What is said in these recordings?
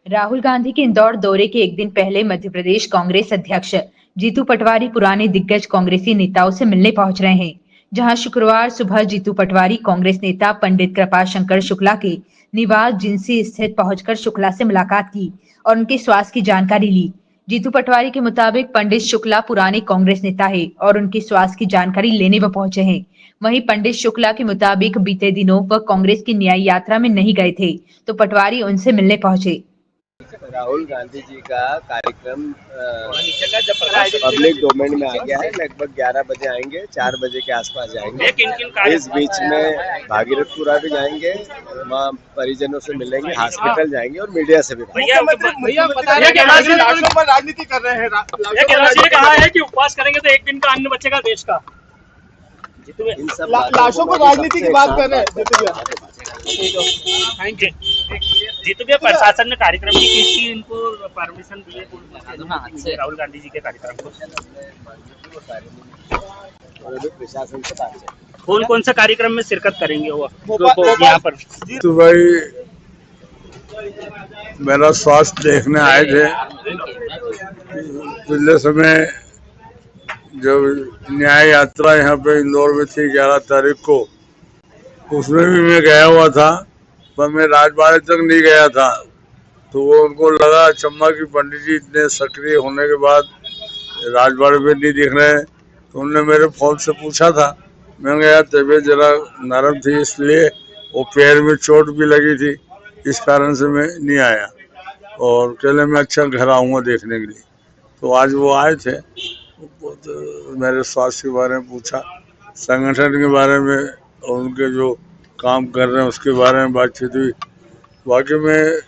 राहुल गांधी के इंदौर दौरे के एक दिन पहले मध्य प्रदेश कांग्रेस अध्यक्ष जीतू पटवारी पुराने दिग्गज कांग्रेसी नेताओं से मिलने पहुंच रहे हैं। जहां शुक्रवार सुबह जीतू पटवारी कांग्रेस नेता पंडित कृपाशंकर शुक्ला के निवास जिंसी स्थित पहुंचकर शुक्ला से मुलाकात की और उनके स्वास्थ्य की जानकारी ली। जीतू पटवारी के मुताबिक पंडित शुक्ला पुराने कांग्रेस नेता है और उनके स्वास्थ्य की जानकारी लेने वो पहुंचे हैं। वहीं पंडित शुक्ला के मुताबिक बीते दिनों वह कांग्रेस की न्याय यात्रा में नहीं गए थे, तो पटवारी उनसे मिलने पहुंचे। राहुल गांधी जी का कार्यक्रम पब्लिक डोमेन में आ गया है। लगभग 11 बजे आएंगे, 4 बजे के आसपास जाएंगे। इस बीच में भागीरथपुरा भी जाएंगे, वहाँ परिजनों से मिलेंगे, हॉस्पिटल जाएंगे और मीडिया से भी। राजनीति कर रहे हैं। कहा है कि उपवास करेंगे तो एक दिन का अन्न बचेगा देश का। इन सब लाशों को राजनीति की बात कर रहे हैं। Thank you. जीतू भैया, प्रशासन ने कार्यक्रम की किसकी इनको परमिशन दी है राहुल गांधी जी के कार्यक्रम को? प्रशासन से बात है। कौन सा कार्यक्रम में शिरकत करेंगे वो यहाँ पर? तो भाई मेरा स्वास्थ्य देखने आए थे। पिछले समय जब न्याय यात्रा यहाँ पे इंदौर में थी 11 तारीख को, उसमें भी मैं गया हुआ था, पर मैं राजबाड़े तक नहीं गया था। तो वो उनको लगा अचम्भा कि पंडित जी इतने सक्रिय होने के बाद राजबाड़े पे नहीं दिख रहे हैं। तो उन्होंने मेरे फोन से पूछा था। मैं गया, तबीयत जरा नरम थी इसलिए, वो पैर में चोट भी लगी थी, इस कारण से मैं नहीं आया। और कहले मैं अच्छा घर आऊँगा देखने के लिए। तो आज वो आए थे, तो मेरे स्वास्थ्य के बारे में पूछा, संगठन के बारे में और उनके जो काम कर रहे हैं उसके बारे में बातचीत हुई। वाकई में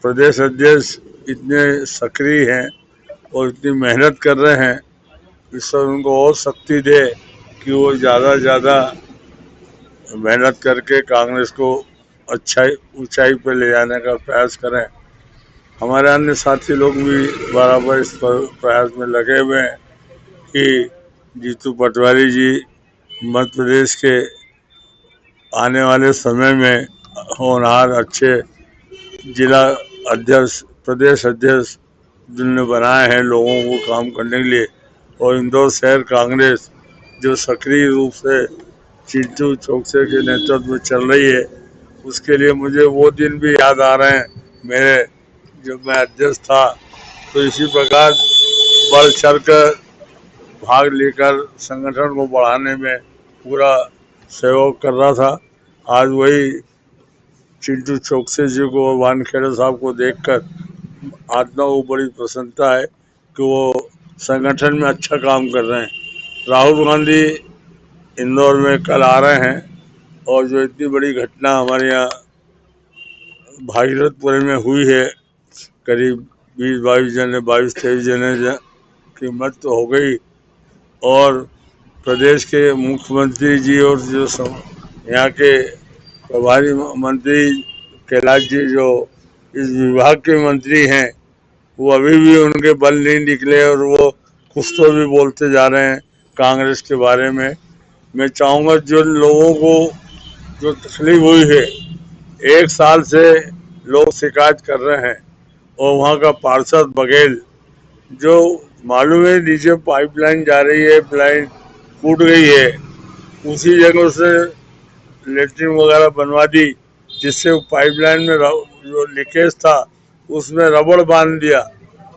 प्रदेश अध्यक्ष इतने सक्रिय हैं और इतनी मेहनत कर रहे हैं, ईश्वर उनको और शक्ति दे कि वो ज़्यादा से ज़्यादा मेहनत करके कांग्रेस को ऊंचाई पे ले जाने का प्रयास करें। हमारे अन्य साथी लोग भी बराबर इस प्रयास में लगे हुए हैं कि जीतू पटवारी जी मध्य प्रदेश के आने वाले समय में होनहार अच्छे जिला अध्यक्ष, प्रदेश अध्यक्ष जिन्होंने बनाए हैं लोगों को काम करने के लिए, और इंदौर शहर कांग्रेस जो सक्रिय रूप से चिंटू चौकसे के नेतृत्व में चल रही है, उसके लिए मुझे वो दिन भी याद आ रहे हैं मेरे, जब मैं अध्यक्ष था। तो इसी प्रकार बढ़ चढ़ कर भाग लेकर संगठन को बढ़ाने में पूरा सहयोग कर रहा था। आज वही चिंटू चौकसे जी को और वानखेड़े साहब को देखकर आत्मा को बड़ी प्रसन्नता है कि वो संगठन में अच्छा काम कर रहे हैं। राहुल गांधी इंदौर में कल आ रहे हैं, और जो इतनी बड़ी घटना हमारे यहाँ भागीरथपुर में हुई है, करीब 22-23 जने की मृत्यु हो गई, और प्रदेश के मुख्यमंत्री जी और जो यहाँ के प्रभारी मंत्री कैलाश जी जो इस विभाग के मंत्री हैं, वो अभी भी उनके बल नहीं निकले और वो कुछ तो भी बोलते जा रहे हैं कांग्रेस के बारे में। मैं चाहूँगा जो लोगों को जो तकलीफ हुई है, 1 साल से लोग शिकायत कर रहे हैं, और वहाँ का पार्षद बघेल जो मालूम है नीचे पाइपलाइन जा रही है, लाइन फूट गई है, उसी जगह से लेटरिन वगैरह बनवा दी, जिससे पाइपलाइन में जो लीकेज था उसमें रबड़ बांध दिया,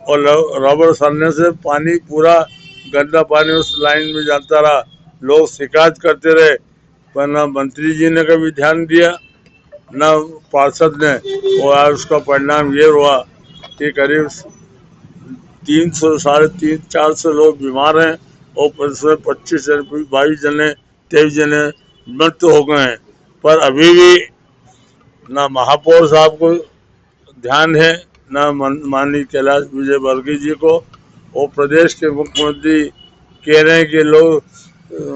और रबड़ सड़ने से पानी पूरा गंदा पानी उस लाइन में जाता रहा। लोग शिकायत करते रहे, पर ना मंत्री जी ने कभी ध्यान दिया ना पार्षद ने, और आज उसका परिणाम ये हुआ कि करीब 300-400 लोग बीमार हैं, और 22 जने 23 जने मृत्यु हो गए हैं। पर अभी भी ना महापौर साहब को ध्यान है, ना माननीय कैलाश विजयवर्गीय जी को, और प्रदेश के मुख्यमंत्री कह रहे हैं कि लोग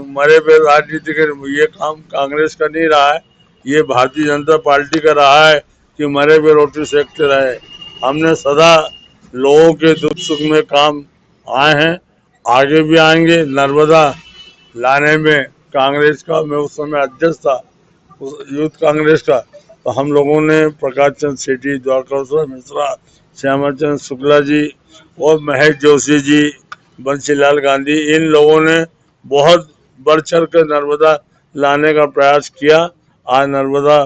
मरे पे राजनीति के, ये काम कांग्रेस का नहीं रहा है, ये भारतीय जनता पार्टी का रहा है कि मरे पे रोटी सेकते रहे। हमने सदा लोगों के दुख सुख में काम आए हैं, आगे भी आएंगे। नर्मदा लाने में कांग्रेस का, मैं उस समय अध्यक्ष था यूथ कांग्रेस का, तो हम लोगों ने प्रकाश चंद सेठी, द्वारका मिश्रा, श्यामाचंद शुक्ला जी और महेश जोशी जी, बंसीलाल गांधी, इन लोगों ने बहुत बढ़ चढ़ कर नर्मदा लाने का प्रयास किया। आज नर्मदा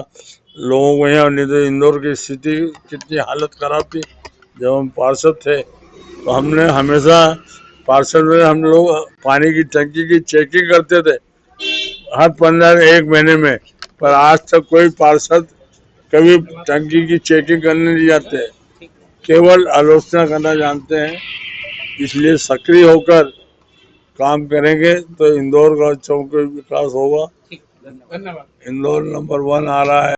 लोगों को यहाँ, नहीं तो इंदौर की स्थिति कितनी हालत खराब थी। जब हम पार्षद थे तो हमने हमेशा पार्षद में हम लोग पानी की टंकी की चेकिंग करते थे हर 15 एक महीने में, पर आज तक कोई पार्षद कभी टंकी की चेकिंग करने नहीं जाते, केवल आलोचना करना जानते हैं। इसलिए सक्रिय होकर काम करेंगे तो इंदौर का चौमुखी विकास होगा। इंदौर नंबर 1 आ रहा है।